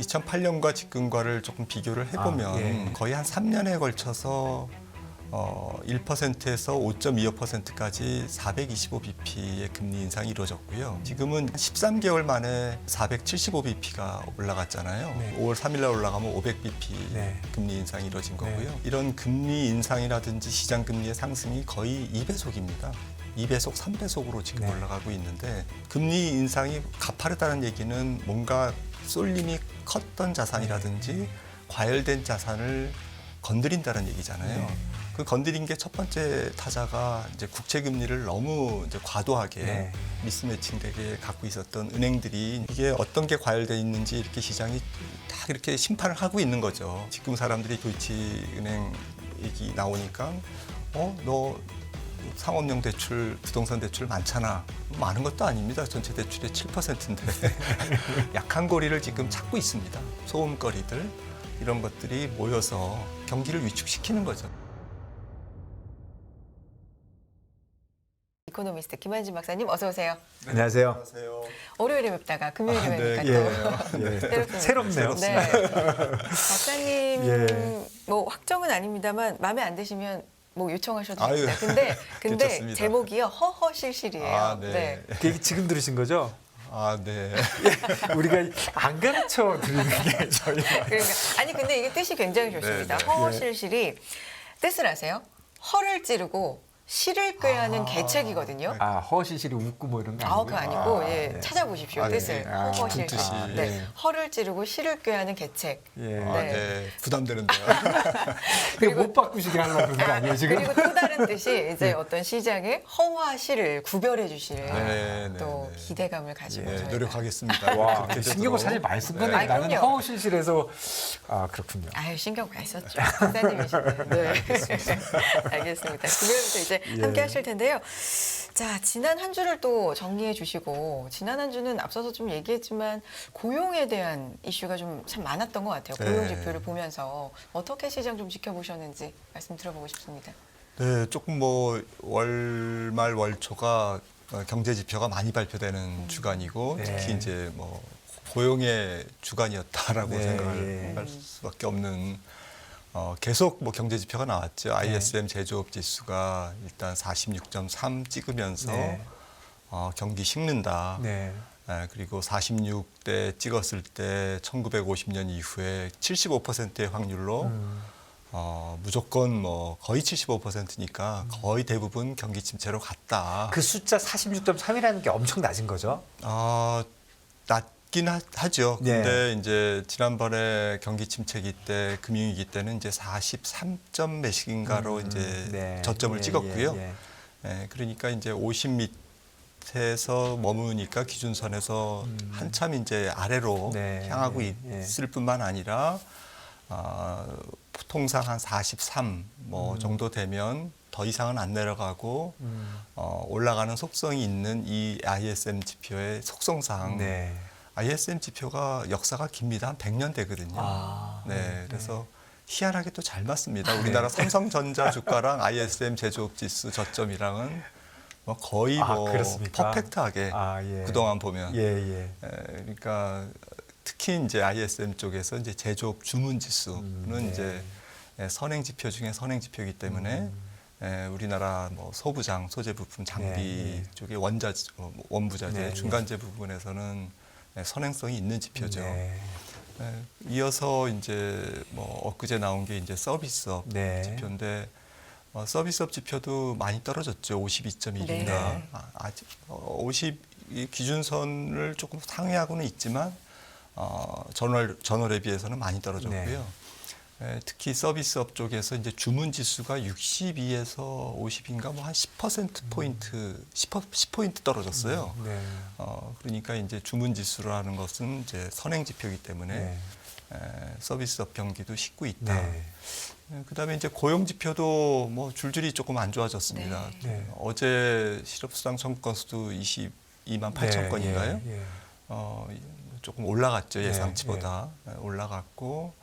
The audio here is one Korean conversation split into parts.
2008년과 지금과를 조금 비교를 해보면 거의 한 3년에 걸쳐서 1%에서 5.25%까지 425bp의 금리 인상이 이루어졌고요. 지금은 13개월 만에 475bp가 올라갔잖아요. 5월 3일 날 올라가면 500bp 금리 인상이 이루어진 거고요. 이런 금리 인상이라든지 시장 금리의 상승이 거의 2배속입니다. 2배속, 3배속으로 지금 올라가고 있는데 금리 인상이 가파르다는 얘기는 뭔가 쏠림이 컸던 자산이라든지 과열된 자산을 건드린다는 얘기잖아요. 그 건드린 게 첫 번째 타자가 이제 국채 금리를 너무 이제 과도하게 미스매칭되게 갖고 있었던 은행들이 이게 어떤 게 과열돼 있는지 이렇게 시장이 다 이렇게 심판을 하고 있는 거죠. 지금 사람들이 도이치은행 얘기 나오니까 너 상업용 대출, 부동산 대출 많잖아. 많은 것도 아닙니다. 전체 대출의 7%인데 약한 고리를 지금 찾고 있습니다. 소음거리들 이런 것들이 모여서 경기를 위축시키는 거죠. 이코노미스트 김한진 박사님 어서 오세요. 안녕하세요. 안녕하세요. 월요일에 뵙다가 금요일에 뵙니까 또 새롭네요. 네. 박사님 뭐 확정은 아닙니다만 마음에 안 드시면 뭐 요청하셔도 됩니다. 근데 괜찮습니다. 제목이요 허허실실이에요. 네. 지금 들으신 거죠? 네. 우리가 안 가르쳐 드리는 게 저희. 그러니까 아니 근데 이게 뜻이 굉장히 좋습니다. 네. 허허실실이 뜻을 아세요? 허를 찌르고 실을 꾀하는 계책이거든요. 허실실이 웃고 뭐 이런 거 아니고요? 그거 아니고 찾아보십시오. 뜻을. 허허실실. 뜻이. 허를 찌르고 실을 꾀하는 계책. 부담되는데요. 그게 못 바꾸시게 하려고 그런 거 아니에요 지금? 그리고 또 다른 뜻이 이제 어떤 시장의 허와 실을 구별해 주실 또 기대감을 가지고 저희가. 노력하겠습니다. 와, 그렇게 신경을 되도록. 사실 많이 쓴 거네. 아이, 나는 그럼요. 허실실에서 그렇군요. 아유 신경 많이 썼죠. 박사님이신데. 네. 알겠습니다. 금요일부터 이제 함께 하실 텐데요. 자, 지난 한 주를 또 정리해 주시고 지난 한 주는 앞서서 좀 얘기했지만 고용에 대한 이슈가 좀 참 많았던 것 같아요. 고용 지표를 보면서 어떻게 시장 좀 지켜보셨는지 말씀 들어보고 싶습니다. 네, 조금 뭐 월말 월초가 경제 지표가 많이 발표되는 주간이고 특히 이제 뭐 고용의 주간이었다라고 생각을 할 수밖에 없는 계속 뭐 경제 지표가 나왔죠. ISM 제조업 지수가 일단 46.3 찍으면서 경기 식는다. 그리고 46대 찍었을 때 1950년 이후에 75%의 확률로 무조건 뭐 거의 75%니까 거의 대부분 경기 침체로 갔다. 그 숫자 46.3이라는 게 엄청 낮은 거죠? 낮긴 하죠. 근데 이제 지난번에 경기 침체기 때 금융위기 때는 이제 43점 몇인가로 이제 저점을 찍었고요. 그러니까 이제 50 밑에서 머무니까 기준선에서 한참 이제 아래로 향하고 있을 뿐만 아니라 통상 한 43 뭐 정도 되면 더 이상은 안 내려가고 올라가는 속성이 있는 이 ISM 지표의 속성상 ISM 지표가 역사가 깁니다. 한 100년 되거든요. 그래서 희한하게 또 잘 맞습니다. 우리나라 삼성전자 주가랑 ISM 제조업 지수 저점이랑은 뭐 거의 퍼펙트하게 그동안 보면. 그러니까 특히 이제 ISM 쪽에서 이제 제조업 주문 지수는 이제 선행 지표 중에 선행 지표이기 때문에 우리나라 뭐 소부장, 소재 부품, 장비 쪽의 원부자재, 중간재 부분에서는 선행성이 있는 지표죠. 이어서 이제 뭐 엊그제 나온 게 이제 서비스업 지표인데 서비스업 지표도 많이 떨어졌죠. 52.1인가. 아직 50 기준선을 조금 상회하고는 있지만 전월에 비해서는 많이 떨어졌고요. 특히 서비스업 쪽에서 이제 주문 지수가 62에서 50인가 뭐 한 10%포인트, 10포인트 떨어졌어요. 그러니까 이제 주문 지수라는 것은 이제 선행 지표이기 때문에 서비스업 경기도 식고 있다. 그다음에 이제 고용 지표도 뭐 줄줄이 조금 안 좋아졌습니다. 어제 실업수당 청구 건수도 22만 8천 건인가요? 조금 올라갔죠. 예상치보다 올라갔고.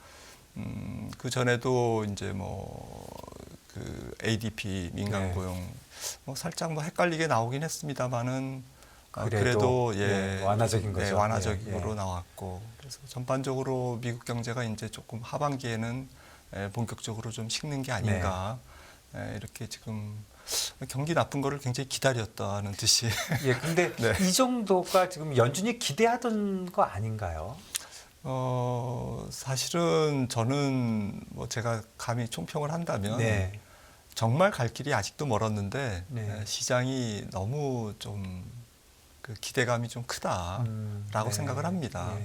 그 전에도 이제 뭐 그 ADP 민간 고용 뭐 살짝 뭐 헷갈리게 나오긴 했습니다만은 그래도 예, 완화적인 거죠. 네, 완화적으로 예, 예. 나왔고 그래서 전반적으로 미국 경제가 이제 조금 하반기에는 본격적으로 좀 식는 게 아닌가 이렇게 지금 경기 나쁜 거를 굉장히 기다렸다는 듯이 예, 근데 네. 이 정도가 지금 연준이 기대하던 거 아닌가요? 사실은 저는 뭐 제가 감히 총평을 한다면 네. 정말 갈 길이 아직도 멀었는데 네. 시장이 너무 좀 그 기대감이 좀 크다라고 네. 생각을 합니다.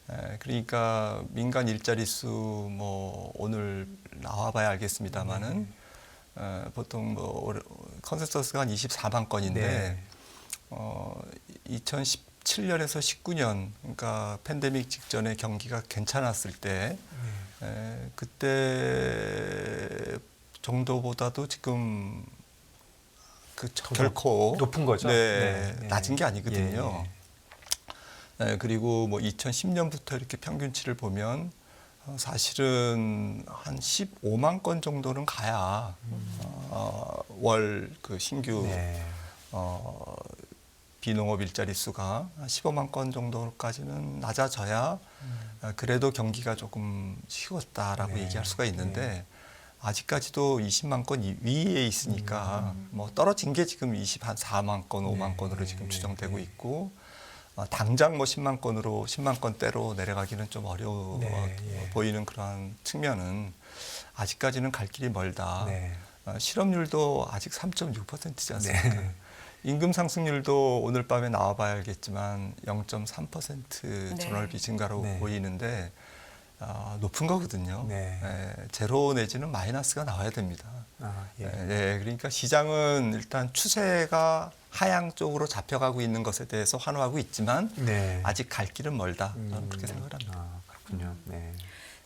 네. 그러니까 민간 일자리 수 뭐 오늘 나와봐야 알겠습니다만은 보통 뭐 컨센서스가 한 24만 건인데 네. 2017년에서 19년 그러니까 팬데믹 직전에 경기가 괜찮았을 때 그때 정도보다도 지금 결코 높은 거죠. 네, 낮은 게 아니거든요. 예, 예. 그리고 뭐 2010년부터 이렇게 평균치를 보면 사실은 한 15만 건 정도는 가야 월 그 신규 네. 비농업 일자리 수가 15만 건 정도까지는 낮아져야 그래도 경기가 조금 식었다라고 네. 얘기할 수가 있는데 아직까지도 20만 건 위에 있으니까 뭐 떨어진 게 지금 24만 건, 5만 건으로 지금 추정되고 있고 당장 뭐 10만 건으로 10만 건대로 내려가기는 좀 어려워 보이는 그러한 측면은 아직까지는 갈 길이 멀다. 네. 실업률도 아직 3.6%지 않습니까? 네. 임금 상승률도 오늘 밤에 나와봐야 알겠지만 0.3% 전월비 증가로 네. 보이는데 높은 거거든요. 네. 제로 내지는 마이너스가 나와야 됩니다. 예. 그러니까 시장은 일단 추세가 하향 쪽으로 잡혀가고 있는 것에 대해서 환호하고 있지만 네. 아직 갈 길은 멀다. 저는 그렇게 생각을 합니다. 그렇군요. 네.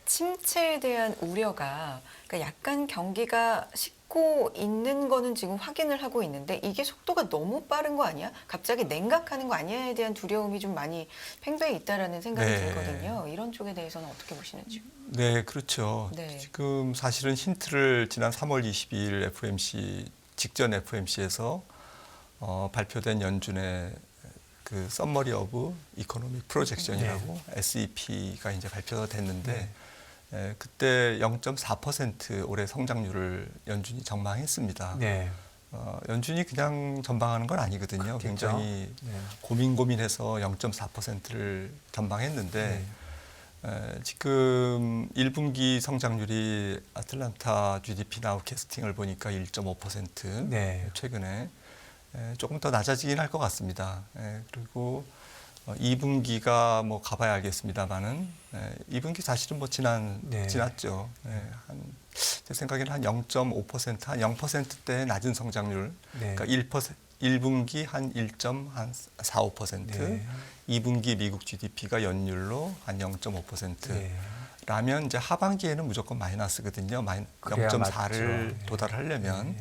침체에 대한 우려가 그러니까 약간 경기가 식고 있는 거는 지금 확인을 하고 있는데 이게 속도가 너무 빠른 거 아니야? 갑자기 냉각하는 거 아니야에 대한 두려움이 좀 많이 팽배해 있다라는 생각이 들거든요. 이런 쪽에 대해서는 어떻게 보시는지요? 네, 그렇죠. 네. 지금 사실은 힌트를 지난 3월 22일 FOMC 직전 FOMC에서 발표된 연준의 그 썸머리 오브 이코노믹 프로젝션이라고 SEP가 이제 발표가 됐는데 그때 0.4% 올해 성장률을 연준이 전망했습니다. 네. 연준이 그냥 전망하는 건 아니거든요. 그렇겠죠. 굉장히 고민해서 0.4%를 전망했는데 지금 1분기 성장률이 아틀란타 GDP 나우캐스팅을 보니까 1.5% 네. 최근에 조금 더 낮아지긴 할 것 같습니다. 그리고 2분기가 뭐 가봐야 알겠습니다만은 2분기 사실은 뭐 지났죠. 제 생각에는 한 0.5%, 한 0%대 낮은 성장률. 네. 그러니까 1분기 한 1.45%, 네. 2분기 미국 GDP가 연율로 한 0.5%. 라면 이제 하반기에는 무조건 마이너스거든요. 0.4를 도달하려면.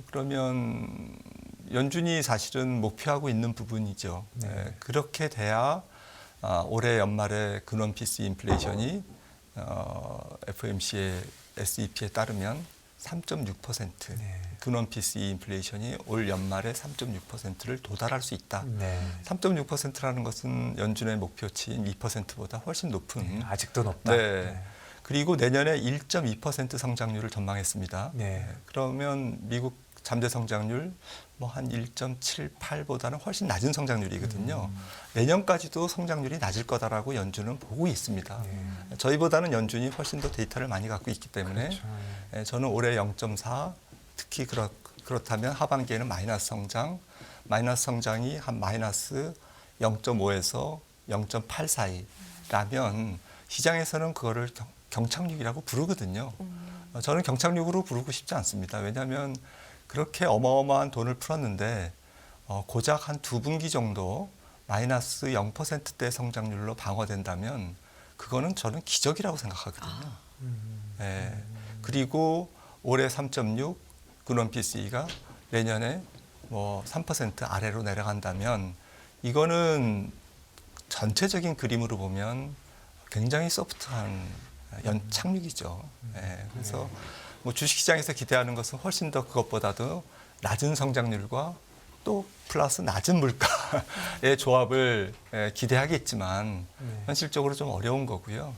그러면 연준이 사실은 목표하고 있는 부분이죠. 그렇게 돼야 올해 연말에 근원 PC 인플레이션이 FOMC의 SEP에 따르면 3.6%, 근원 PC 인플레이션이 올 연말에 3.6%를 도달할 수 있다. 3.6%라는 것은 연준의 목표치인 2%보다 훨씬 높은. 아직도 높다. 그리고 내년에 1.2% 성장률을 전망했습니다. 그러면 미국 잠재 성장률 뭐 한 1.78보다는 훨씬 낮은 성장률이거든요. 내년까지도 성장률이 낮을 거다라고 연준은 보고 있습니다. 저희보다는 연준이 훨씬 더 데이터를 많이 갖고 있기 때문에 그렇죠. 저는 올해 0.4 특히 그렇다면 하반기에는 마이너스 성장이 한 마이너스 0.5에서 0.8 사이라면 시장에서는 그거를 경착륙이라고 부르거든요. 저는 경착륙으로 부르고 싶지 않습니다. 왜냐하면 그렇게 어마어마한 돈을 풀었는데 고작 한 2분기 정도 마이너스 0%대 성장률로 방어된다면 그거는 저는 기적이라고 생각하거든요. 그리고 올해 3.6 근원 PCE가 내년에 뭐 3% 아래로 내려간다면 이거는 전체적인 그림으로 보면 굉장히 소프트한 연착륙이죠. 그래서 뭐 주식시장에서 기대하는 것은 훨씬 더 그것보다도 낮은 성장률과 또 플러스 낮은 물가의 조합을 기대하겠지만 현실적으로 좀 어려운 거고요.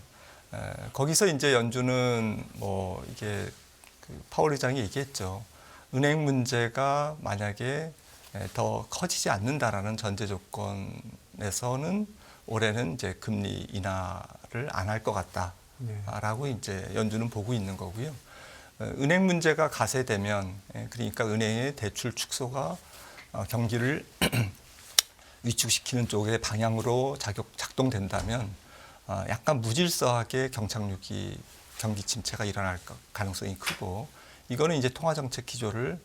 거기서 이제 연준은 뭐 이게 그 파월 의장이 얘기했죠. 은행 문제가 만약에 더 커지지 않는다라는 전제 조건에서는 올해는 이제 금리 인하를 안 할 것 같다라고 이제 연준은 보고 있는 거고요. 은행 문제가 가세되면 그러니까 은행의 대출 축소가 경기를 위축시키는 쪽의 방향으로 작동된다면 약간 무질서하게 경착륙이 경기 침체가 일어날 가능성이 크고 이거는 이제 통화정책 기조를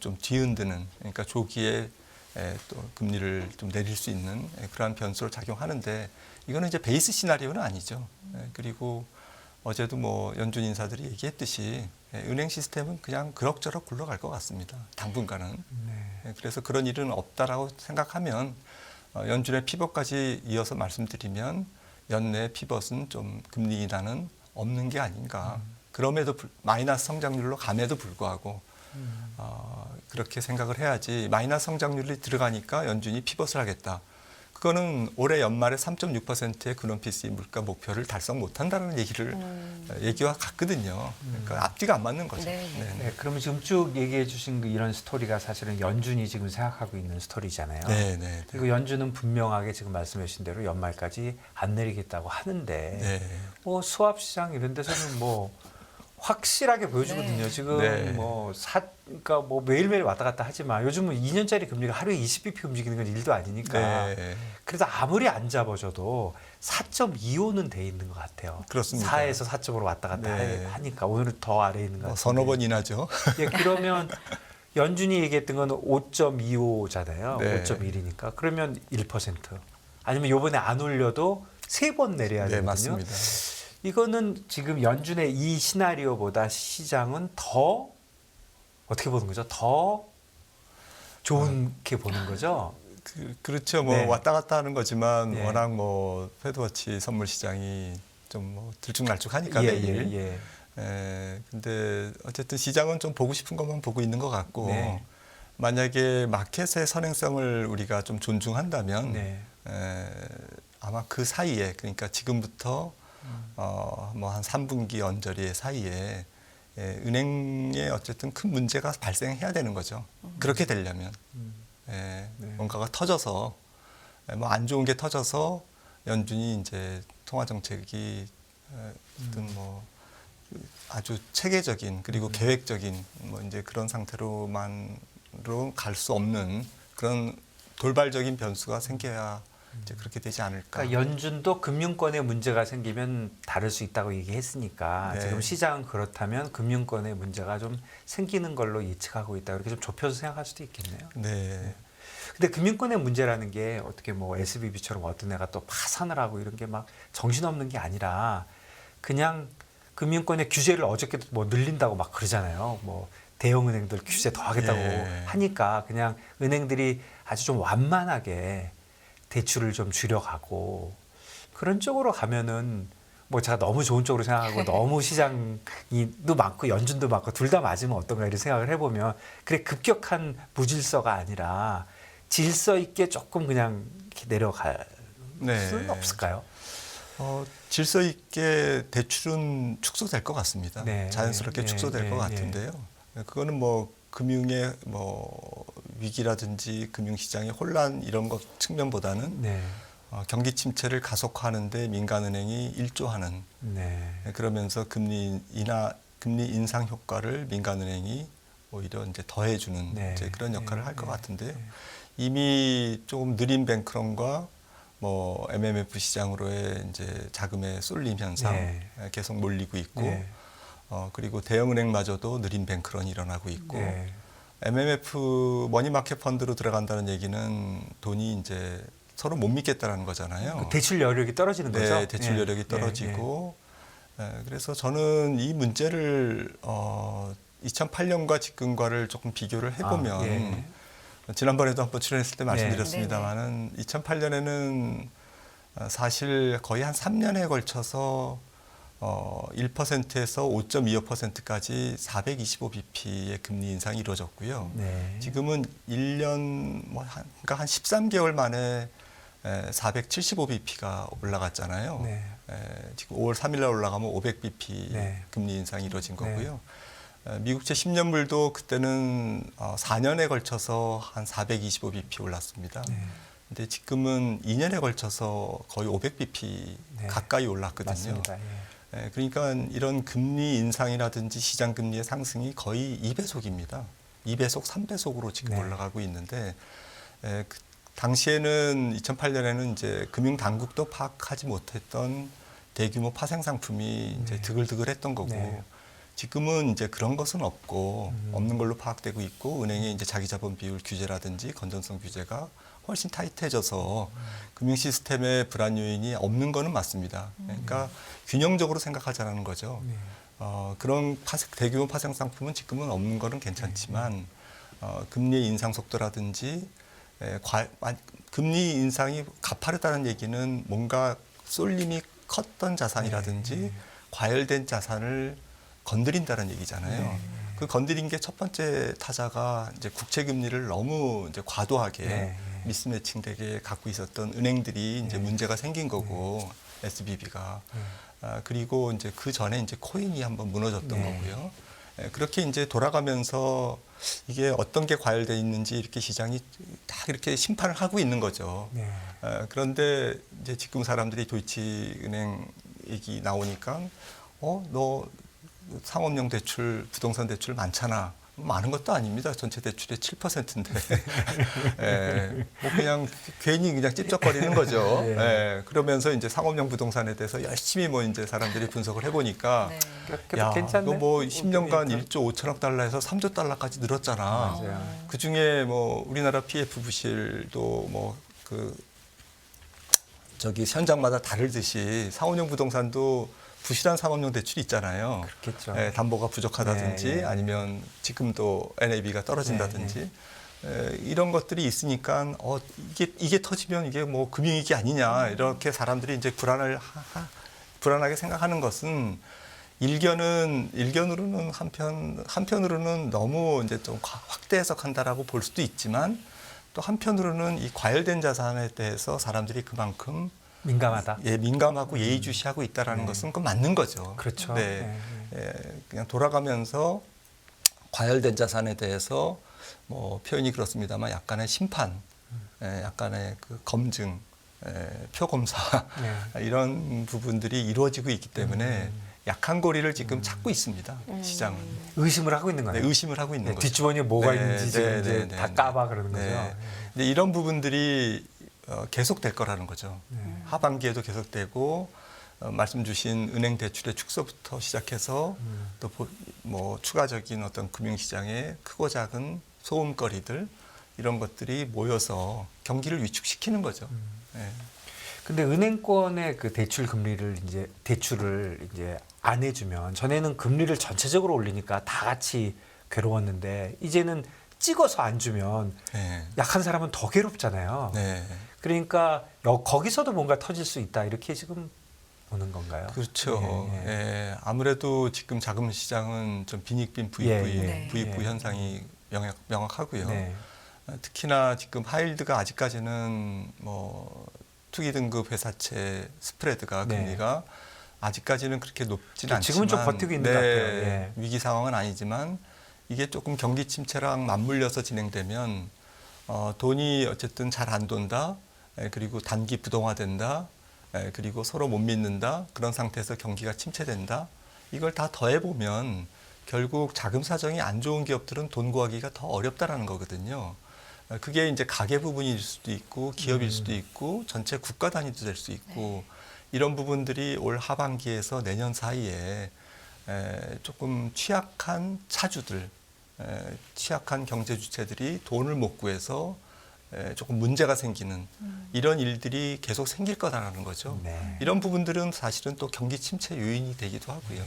좀 뒤흔드는 그러니까 조기에 또 금리를 좀 내릴 수 있는 그러한 변수로 작용하는데 이거는 이제 베이스 시나리오는 아니죠. 그리고 어제도 뭐 연준 인사들이 얘기했듯이 은행 시스템은 그냥 그럭저럭 굴러갈 것 같습니다. 당분간은. 그래서 그런 일은 없다라고 생각하면 연준의 피벗까지 이어서 말씀드리면 연내 피벗은 좀 금리 인하는 없는 게 아닌가. 그럼에도 마이너스 성장률로 감에도 불구하고 그렇게 생각을 해야지 마이너스 성장률이 들어가니까 연준이 피벗을 하겠다. 그거는 올해 연말에 3.6%의 근원PCE 물가 목표를 달성 못한다는 얘기와 같거든요. 그러니까 앞뒤가 안 맞는 거죠. 네, 그러면 지금 쭉 얘기해 주신 이런 스토리가 사실은 연준이 지금 생각하고 있는 스토리잖아요. 그리고 연준은 분명하게 지금 말씀해 주신 대로 연말까지 안 내리겠다고 하는데 뭐 수합 시장 이런 데서는 뭐 확실하게 보여주거든요. 지금 그러니까 뭐 매일매일 왔다 갔다 하지만 요즘은 2년짜리 금리가 하루에 20bp 움직이는 건 일도 아니니까. 그래서 아무리 안 잡아줘도 4.25는 돼 있는 것 같아요. 그렇습니다. 4에서 4.5로 왔다 갔다 하니까 오늘은 더 아래에 있는 것 같아요. 서너 번 인하죠. 그러면 연준이 얘기했던 건 5.25잖아요. 5.1이니까. 그러면 1%. 아니면 이번에 안 올려도 3번 내려야 되거든요. 맞습니다. 이거는 지금 연준의 이 시나리오보다 시장은 더 어떻게 보는 거죠? 더 좋게 보는 거죠? 그렇죠. 뭐 왔다 갔다 하는 거지만 워낙 뭐 패드워치 선물 시장이 좀 뭐 들쭉날쭉하니까 매일. 근데 어쨌든 시장은 좀 보고 싶은 것만 보고 있는 것 같고 만약에 마켓의 선행성을 우리가 좀 존중한다면 아마 그 사이에 그러니까 지금부터 뭐 한 3분기 언저리 사이에 은행에 어쨌든 큰 문제가 발생해야 되는 거죠. 그렇게 되려면 뭔가가 터져서 뭐 안 좋은 게 터져서 연준이 이제 통화 정책이 어떤 뭐 아주 체계적인 그리고 계획적인 뭐 이제 그런 상태로만으로 갈 수 없는 그런 돌발적인 변수가 생겨야 이제 그렇게 되지 않을까. 그러니까 연준도 금융권에 문제가 생기면 다를 수 있다고 얘기했으니까 지금 시장은 그렇다면 금융권에 문제가 좀 생기는 걸로 예측하고 있다. 이렇게 좀 좁혀서 생각할 수도 있겠네요. 근데 금융권의 문제라는 게 어떻게 뭐 SVB처럼 어떤 애가 또 파산을 하고 이런 게 막 정신없는 게 아니라 그냥 금융권의 규제를 어저께도 뭐 늘린다고 막 그러잖아요. 뭐 대형은행들 규제 더 하겠다고 하니까 그냥 은행들이 아주 좀 완만하게 대출을 좀 줄여가고 그런 쪽으로 가면은 뭐 제가 너무 좋은 쪽으로 생각하고 너무 시장이도 많고 연준도 많고 둘 다 맞으면 어떤가 이런 생각을 해보면 그래 급격한 무질서가 아니라 질서 있게 조금 그냥 이렇게 내려갈 수는 없을까요? 질서 있게 대출은 축소될 것 같습니다. 자연스럽게 축소될 것 같은데요. 그거는 뭐 금융의 뭐 위기라든지 금융시장의 혼란 이런 것 측면보다는 경기 침체를 가속화하는데 민간은행이 일조하는 그러면서 금리 인상 효과를 민간은행이 오히려 이제 더해주는 이제 그런 역할을 할 것 같은데요. 이미 조금 느린 뱅크런과 뭐 MMF 시장으로의 이제 자금의 쏠림 현상 계속 몰리고 있고 그리고 대형은행마저도 느린 뱅크런이 일어나고 있고 MMF 머니마켓 펀드로 들어간다는 얘기는 돈이 이제 서로 못 믿겠다라는 거잖아요. 그 대출 여력이 떨어지는 거죠? 대출 여력이 떨어지고 그래서 저는 이 문제를 2008년과 지금과를 조금 비교를 해보면 지난번에도 한번 출연했을 때 말씀드렸습니다만은 2008년에는 사실 거의 한 3년에 걸쳐서 1%에서 5.25%까지 425bp의 금리 인상이 이루어졌고요. 네. 지금은 1년 그러니까 한 13개월 만에 475bp가 올라갔잖아요. 네. 지금 5월 3일 날 올라가면 500bp 네. 금리 인상이 이루어진 네. 거고요. 미국채 10년물도 그때는 4년에 걸쳐서 한 425bp 올랐습니다. 네. 근데 지금은 2년에 걸쳐서 거의 500bp 네. 가까이 올랐거든요. 맞습니다. 예. 그러니까 이런 금리 인상이라든지 시장 금리의 상승이 거의 2배속입니다. 2배속, 3배속으로 지금 네. 올라가고 있는데 당시에는 2008년에는 이제 금융 당국도 파악하지 못했던 대규모 파생 상품이 이제 드글드글했던 거고 네. 지금은 이제 그런 것은 없고 없는 걸로 파악되고 있고 은행의 이제 자기 자본 비율 규제라든지 건전성 규제가 훨씬 타이트해져서 금융 시스템의 불안 요인이 없는 거는 맞습니다. 그러니까 균형적으로 생각하자는 거죠. 네. 그런 대규모 파생 상품은 지금은 없는 거는 괜찮지만 금리 인상 속도라든지 금리 인상이 가파르다는 얘기는 뭔가 쏠림이 컸던 자산이라든지 과열된 자산을 건드린다는 얘기잖아요. 그 건드린 게 첫 번째 타자가 이제 국채 금리를 너무 이제 과도하게 미스매칭되게 갖고 있었던 은행들이 이제 문제가 생긴 거고 SBB가 그리고 이제 그 전에 이제 코인이 한번 무너졌던 거고요. 그렇게 이제 돌아가면서 이게 어떤 게 과열돼 있는지 이렇게 시장이 다 이렇게 심판을 하고 있는 거죠. 네. 그런데 이제 지금 사람들이 도이치은행 얘기 나오니까 너 상업용 대출, 부동산 대출 많잖아. 많은 것도 아닙니다. 전체 대출의 7%인데. 뭐 그냥 괜히 그냥 찝쩍거리는 거죠. 그러면서 이제 상업용 부동산에 대해서 열심히 뭐 이제 사람들이 분석을 해보니까 네. 야, 괜찮네. 너 뭐 10년간 1조 5천억 달러에서 3조 달러까지 늘었잖아. 맞아요. 그 중에 뭐 우리나라 PF 부실도 뭐 저기 현장마다 다르듯이 상업용 부동산도 부실한 상업용 대출이 있잖아요. 그렇겠죠. 담보가 부족하다든지 아니면 지금도 NAV가 떨어진다든지 이런 것들이 있으니까 이게 터지면 이게 뭐 금융위기 아니냐 이렇게 사람들이 이제 불안하게 생각하는 것은 일견으로는 한편으로는 너무 이제 좀 확대 해석한다라고 볼 수도 있지만 또 한편으로는 이 과열된 자산에 대해서 사람들이 그만큼 민감하다. 민감하고 예의주시하고 있다라는 것은 그건 맞는 거죠. 그렇죠. 그냥 돌아가면서 과열된 자산에 대해서 뭐 표현이 그렇습니다만 약간의 심판, 약간의 그 검증, 표검사 이런 부분들이 이루어지고 있기 때문에 약한 고리를 지금 찾고 있습니다. 시장은. 의심을 하고 있는 거예요. 의심을 하고 있는 거죠. 뒷주머니에 뭐가 있는지 지금 이제 다 까봐 그러는 거죠. 근데 이런 부분들이 계속될 거라는 거죠. 하반기에도 계속되고 말씀 주신 은행 대출의 축소부터 시작해서 또 뭐 추가적인 어떤 금융시장의 크고 작은 소음거리들 이런 것들이 모여서 경기를 위축시키는 거죠. 근데 은행권의 그 대출을 이제 안 해주면 전에는 금리를 전체적으로 올리니까 다 같이 괴로웠는데 이제는 찍어서 안 주면 약한 사람은 더 괴롭잖아요. 그러니까 거기서도 뭔가 터질 수 있다 이렇게 지금 보는 건가요? 그렇죠. 아무래도 지금 자금 시장은 좀 빈익빈 부익부 현상이 명확하고요. 특히나 지금 하이힐드가 아직까지는 뭐 투기 등급 회사채 스프레드가 금리가 아직까지는 그렇게 높지는 않지만 지금은 좀 버티고 있는 것 같아요. 위기 상황은 아니지만 이게 조금 경기 침체랑 맞물려서 진행되면 돈이 어쨌든 잘 안 돈다. 그리고 단기 부동화된다. 그리고 서로 못 믿는다. 그런 상태에서 경기가 침체된다. 이걸 다 더해보면 결국 자금 사정이 안 좋은 기업들은 돈 구하기가 더 어렵다라는 거거든요. 그게 이제 가계 부분일 수도 있고 기업일 수도 있고 전체 국가 단위도 될 수 있고 이런 부분들이 올 하반기에서 내년 사이에 조금 취약한 차주들, 취약한 경제 주체들이 돈을 못 구해서 조금 문제가 생기는 이런 일들이 계속 생길 거다라는 거죠. 이런 부분들은 사실은 또 경기 침체 요인이 되기도 하고요.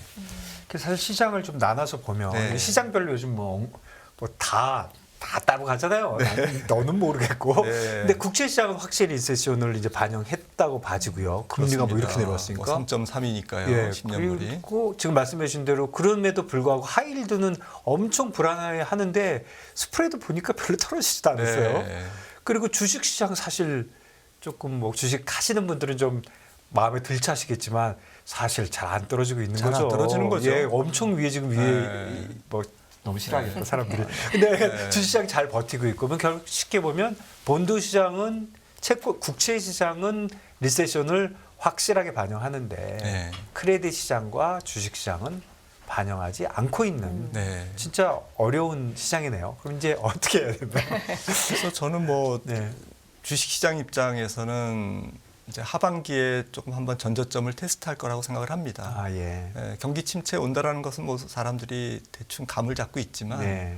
사실 시장을 좀 나눠서 보면 시장별로 요즘 뭐 다 다 따로 가잖아요. 너는 모르겠고. 네. 근데 국채 시장은 확실히 인세션을 이제 반영했다고 봐지고요. 금리가 뭐 이렇게 내려왔으니까. 3.3이니까요. 예, 10년물이. 그리고 지금 말씀해 주신 대로 그럼에도 불구하고 하이힐드는 엄청 불안해 하는데 스프레드 보니까 별로 떨어지지도 않았어요. 네. 그리고 주식 시장 사실 조금 뭐 주식 하시는 분들은 좀 마음에 들차시겠지만 사실 잘 안 떨어지고 있는 잘 거죠. 안 떨어지는 거죠. 예, 엄청 위에 지금 위에 네. 뭐 너무 싫어하겠다 사람들이. 근데 주식시장 잘 버티고 있고, 그럼 결국 쉽게 보면 본드 시장은 채권 국채 시장은 리세션을 확실하게 반영하는데 네. 크레딧 시장과 주식 시장은 반영하지 않고 있는 네. 진짜 어려운 시장이네요. 그럼 이제 어떻게 해야 되나요? 그래서 저는 뭐 네. 주식시장 입장에서는 이제 하반기에 조금 한번 전저점을 테스트할 거라고 생각을 합니다. 아 예. 경기 침체 온다라는 것은 뭐 사람들이 대충 감을 잡고 있지만 네.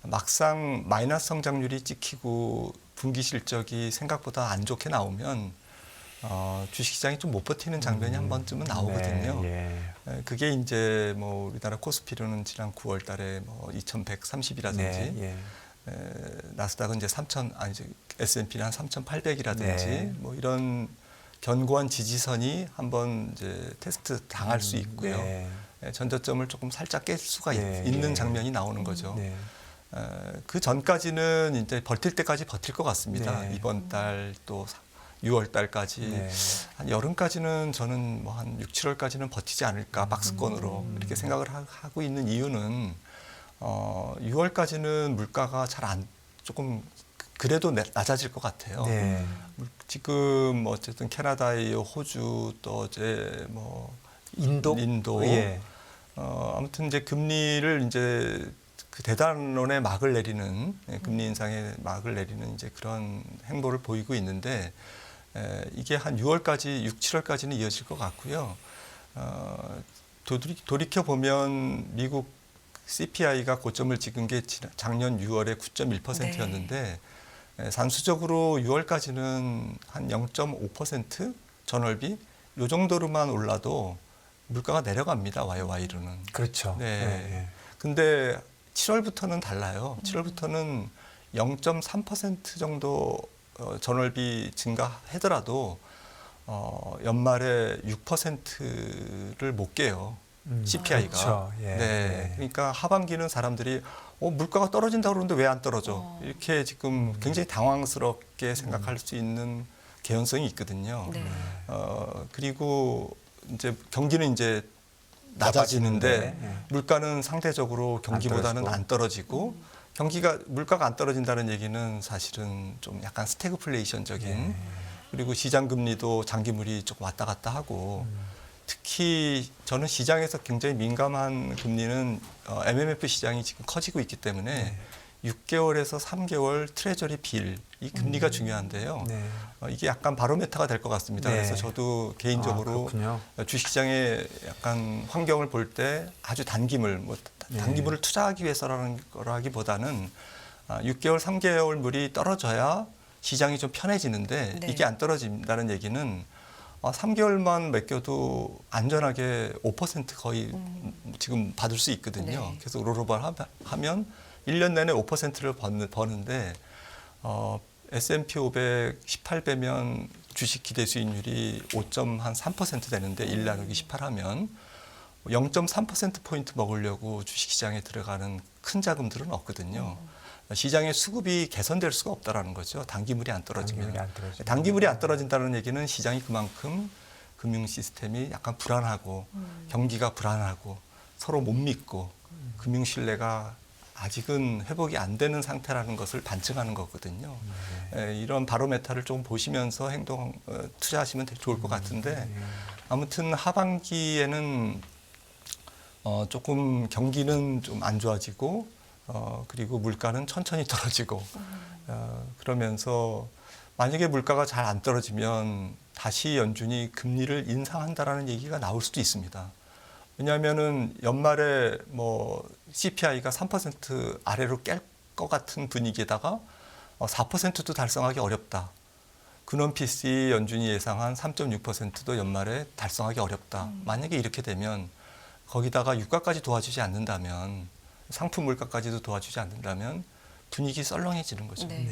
막상 마이너스 성장률이 찍히고 분기 실적이 생각보다 안 좋게 나오면 주식시장이 좀 못 버티는 장면이 한 번쯤은 나오거든요. 네, 그게 이제 뭐 우리나라 코스피로는 지난 9월달에 뭐 2,130이라든지 네, 나스닥은 이제 S&P는 한 3,800이라든지 네. 뭐 이런 견고한 지지선이 한번 이제 테스트 당할 수 있고요. 네. 전저점을 조금 살짝 깰 수가 네, 있는 네. 장면이 나오는 거죠. 네. 그 전까지는 이제 버틸 때까지 버틸 것 같습니다. 네. 이번 달 또 6월 달까지 네. 한 여름까지는 저는 뭐 한 6, 7월까지는 버티지 않을까 박스권으로 이렇게 생각을 하고 있는 이유는 6월까지는 물가가 조금 그래도 낮아질 것 같아요. 네. 지금 어쨌든 캐나다의 호주 또 어제 뭐 인도. 예. 아무튼 이제 금리를 이제 그 대단원의 막을 내리는 금리 인상의 막을 내리는 이제 그런 행보를 보이고 있는데 이게 한 6월까지 6, 7월까지는 이어질 것 같고요. 돌이켜 보면 미국 CPI가 고점을 찍은 게 작년 6월에 9.1%였는데 산수적으로 6월까지는 한 0.5% 전월비 요 정도로만 올라도 물가가 내려갑니다. YOY로는. 그렇죠. 네. 근데 7월부터는 달라요. 7월부터는 0.3% 정도 전월비 증가하더라도 연말에 6%를 못 깨요. CPI가. 그렇죠. 예. 네. 그러니까 하반기는 사람들이 물가가 떨어진다고 그러는데 왜 안 떨어져? 이렇게 지금 굉장히 당황스럽게 생각할 수 있는 개연성이 있거든요. 네. 그리고 이제 경기는 이제 낮아지는데 물가는 상대적으로 경기보다는 안 떨어지고 물가가 안 떨어진다는 얘기는 사실은 좀 약간 스태그플레이션적인 그리고 시장 금리도 장기물이 조금 왔다 갔다 하고 특히 저는 시장에서 굉장히 민감한 금리는 MMF 시장이 지금 커지고 있기 때문에 6개월에서 3개월 트레저리 빌, 이 금리가 중요한데요. 네. 이게 약간 바로메타가 될 것 같습니다. 네. 그래서 저도 개인적으로 주식시장의 약간 환경을 볼 때 아주 단기물을 투자하기 위해서라는 거라기보다는 6개월, 3개월 물이 떨어져야 시장이 좀 편해지는데 네. 이게 안 떨어진다는 얘기는 3개월만 맡겨도 안전하게 5% 거의 지금 받을 수 있거든요. 네. 그래서 롤오버 하면 1년 내내 5%를 버는데 S&P 500 18배면 주식 기대 수익률이 5.3% 되는데 1 나누기 18하면 0.3%포인트 먹으려고 주식시장에 들어가는 큰 자금들은 없거든요. 시장의 수급이 개선될 수가 없다라는 거죠. 단기물이 안 떨어지면. 단기물이 안 떨어진다는 얘기는 시장이 그만큼 금융 시스템이 약간 불안하고 경기가 불안하고 서로 못 믿고 금융 신뢰가 아직은 회복이 안 되는 상태라는 것을 반증하는 거거든요. 이런 바로메타를 좀 보시면서 투자하시면 좋을 것 같은데 아무튼 하반기에는 조금 경기는 좀 안 좋아지고 그리고 물가는 천천히 떨어지고 그러면서 만약에 물가가 잘 안 떨어지면 다시 연준이 금리를 인상한다라는 얘기가 나올 수도 있습니다. 왜냐하면은 연말에 뭐 CPI가 3% 아래로 깰 것 같은 분위기에다가 4%도 달성하기 어렵다. 근원 PC 연준이 예상한 3.6%도 연말에 달성하기 어렵다. 만약에 이렇게 되면 거기다가 유가까지 도와주지 않는다면 상품 물가까지도 도와주지 않는다면 분위기 썰렁해지는 거죠. 네.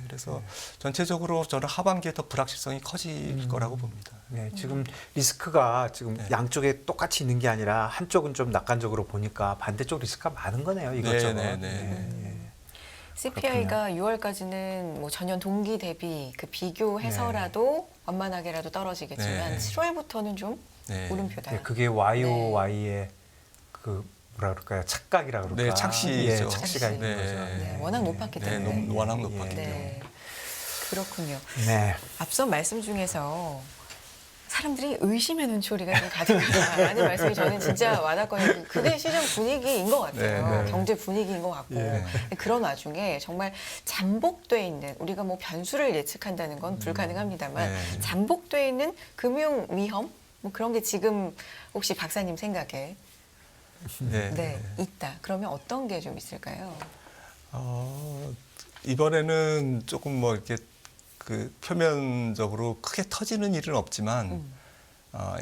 그래서 전체적으로 저는 하반기에 더 불확실성이 커질 거라고 봅니다. 네, 지금 리스크가 지금 양쪽에 똑같이 있는 게 아니라 한쪽은 좀 낙관적으로 보니까 반대쪽 리스크가 많은 거네요. 이것저것. CPI가 6월까지는 뭐 전년 동기 대비 그 비교해서라도 완만하게라도 떨어지겠지만 7월부터는 좀 물음표다. 네, 그게 YOY의 그 뭐라 그럴까요? 착각이라 그럴까? 네, 착시죠. 착시가 있는 거죠. 네, 워낙 높았기 때문에. 워낙 높았기 때문에. 네. 그렇군요. 네. 앞선 말씀 중에서 사람들이 의심의 눈초리가 좀 가득하다라는 말씀이 저는 진짜 와닿거든요. 그게 시장 분위기인 것 같아요. 경제 분위기인 것 같고. 그런 와중에 정말 잠복돼 있는, 우리가 뭐 변수를 예측한다는 건 불가능합니다만 잠복돼 있는 금융 위험? 뭐 그런 게 지금 혹시 박사님 생각에 있다. 그러면 어떤 게 좀 있을까요? 이번에는 조금 뭐 이렇게 그 표면적으로 크게 터지는 일은 없지만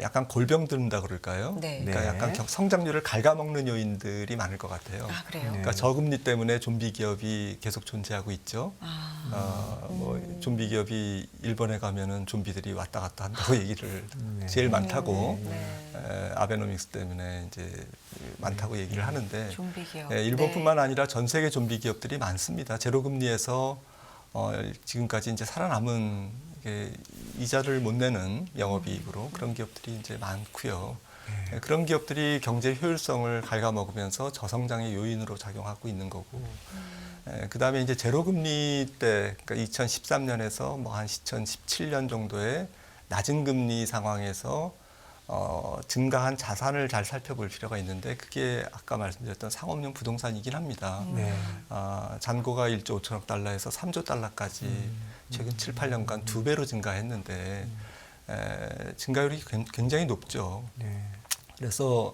약간 골병 든다 그럴까요? 그러니까 약간 성장률을 갉아먹는 요인들이 많을 것 같아요. 아, 그래요? 그러니까 저금리 때문에 좀비 기업이 계속 존재하고 있죠. 뭐 좀비 기업이 일본에 가면은 좀비들이 왔다 갔다 한다고 얘기를 제일 많다고 아베노믹스 때문에 이제 많다고 얘기를 하는데 좀비 기업. 일본뿐만 아니라 전 세계 좀비 기업들이 많습니다. 제로금리에서 지금까지 이제 살아남은 이자를 못 내는 영업이익으로 그런 기업들이 이제 많고요. 그런 기업들이 경제 효율성을 갉아먹으면서 저성장의 요인으로 작용하고 있는 거고. 그다음에 이제 제로금리 때, 그러니까 2013년에서 뭐 한 2017년 정도의 낮은 금리 상황에서 증가한 자산을 잘 살펴볼 필요가 있는데 그게 아까 말씀드렸던 상업용 부동산이긴 합니다. 잔고가 1조 5천억 달러에서 3조 달러까지 최근 7, 8년간 2배로 증가했는데 증가율이 굉장히 높죠. 그래서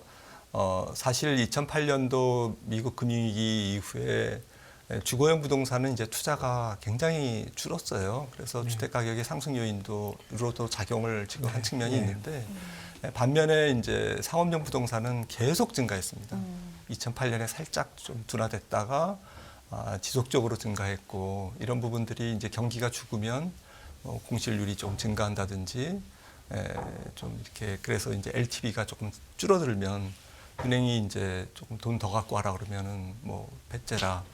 사실 2008년도 미국 금융위기 이후에 주거용 부동산은 이제 투자가 굉장히 줄었어요. 그래서 주택 가격의 상승 요인도로도 작용을 지금 한 측면이 있는데 반면에 이제 상업용 부동산은 계속 증가했습니다. 2008년에 살짝 좀 둔화됐다가 지속적으로 증가했고 이런 부분들이 이제 경기가 죽으면 공실률이 좀 증가한다든지 좀 이렇게 그래서 이제 LTV가 조금 줄어들면 은행이 이제 조금 돈 더 갖고 와라 그러면은 뭐 배째라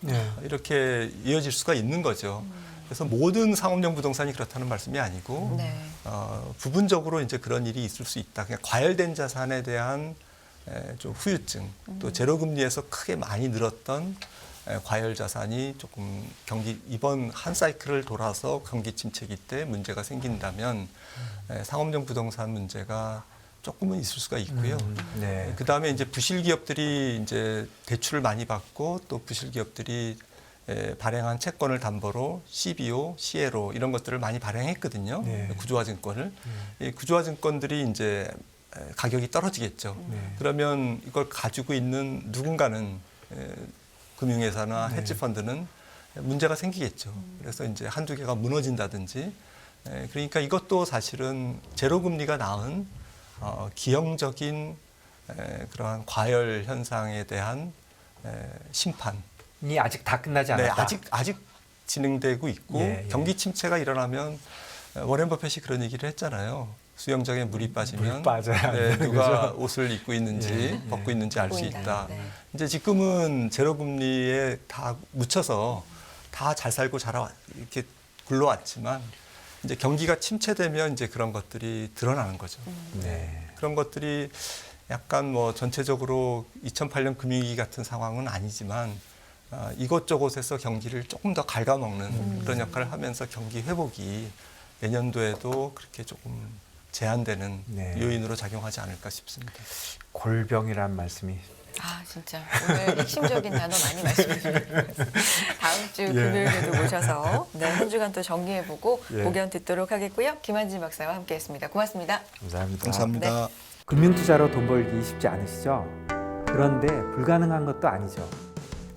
이렇게 이어질 수가 있는 거죠. 그래서 모든 상업용 부동산이 그렇다는 말씀이 아니고 부분적으로 이제 그런 일이 있을 수 있다. 그냥 과열된 자산에 대한 좀 후유증, 또 제로금리에서 크게 많이 늘었던 과열 자산이 조금 이번 한 사이클을 돌아서 경기 침체기 때 문제가 생긴다면 상업용 부동산 문제가 조금은 있을 수가 있고요. 그 다음에 이제 부실 기업들이 이제 대출을 많이 받고 또 부실 기업들이 발행한 채권을 담보로 CBO, CLO 이런 것들을 많이 발행했거든요. 구조화 증권을. 이 구조화 증권들이 이제 가격이 떨어지겠죠. 그러면 이걸 가지고 있는 누군가는 금융회사나 헤지펀드는 문제가 생기겠죠. 그래서 이제 한두 개가 무너진다든지. 그러니까 이것도 사실은 제로금리가 낳은 기형적인 그러한 과열 현상에 대한 심판. 이 아직 다 끝나지 않았다. 아직 진행되고 있고 경기 침체가 일어나면 워렌 버핏이 그런 얘기를 했잖아요. 수영장에 물이 빠지면 누가 옷을 입고 있는지 벗고 있는지 알 수 있다. 이제 지금은 제로금리에 다 묻혀서 다 잘 살고 이렇게 굴러왔지만 이제 경기가 침체되면 이제 그런 것들이 드러나는 거죠. 그런 것들이 약간 뭐 전체적으로 2008년 금융위기 같은 상황은 아니지만 이곳저곳에서 경기를 조금 더 갉아먹는 그런 역할을 하면서 경기 회복이 내년도에도 그렇게 조금 제한되는 요인으로 작용하지 않을까 싶습니다. 골병이란 말씀이. 진짜 오늘 핵심적인 단어 많이 말씀해 주셨습니다. 다음 주 금요일에도 모셔서 한 주간 또 정리해보고 의견 듣도록 하겠고요. 김한진 박사와 함께했습니다. 고맙습니다. 감사합니다. 감사합니다. 금융투자로 돈 벌기 쉽지 않으시죠? 그런데 불가능한 것도 아니죠.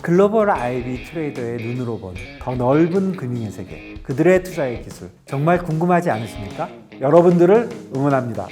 글로벌 IB 트레이더의 눈으로 본 더 넓은 금융의 세계, 그들의 투자의 기술 정말 궁금하지 않으십니까? 여러분들을 응원합니다.